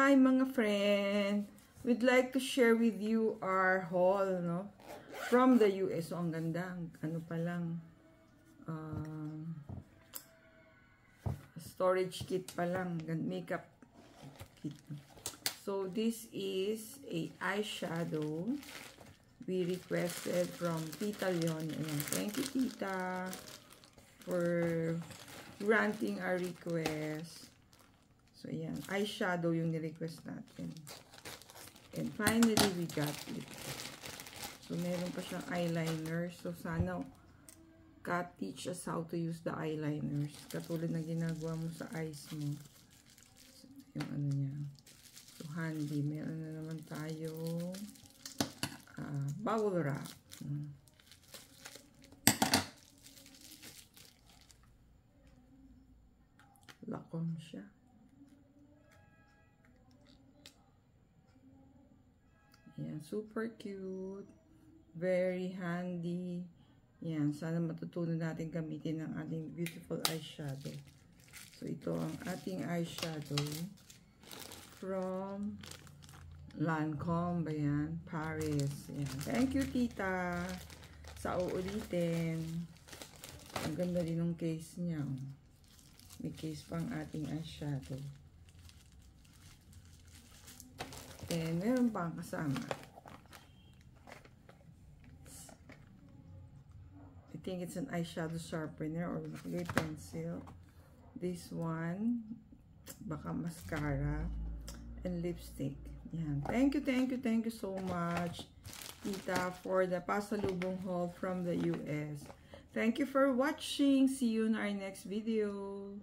Hi mga friend! We'd like to share with you our haul, no? From the US. So, ang ganda. Ano pa lang. Storage kit pa lang. Makeup kit. So, this is a eyeshadow. We requested from Tita Leon. Ayan. Thank you, Tita, for granting our request. So, ayan. Eyeshadow yung ni-request natin. And finally, we got it. So, meron pa siyang eyeliner. So, sana Kat teach us how to use the eyeliners. Katulad na ginagawa mo sa eyes mo. So, yung ano niya. So, handy. Meron na naman tayo bubble wrap. Lakom siya. Ayan, super cute. Very handy. Ayan, sana matutunan natin gamitin ng ating beautiful eyeshadow. So, ito ang ating eyeshadow from Lancome. Ayan, Paris. Ayan. Thank you, Tita, sa uulitin. Ang ganda rin ng case niya. May case pang ating eyeshadow. And meron pang kasama. I think it's an eyeshadow sharpener or nakagay pencil. This one, baka mascara and lipstick. Yan. Thank you so much, Tita, for the pasalubong haul from the US. Thank you for watching. See you in our next video.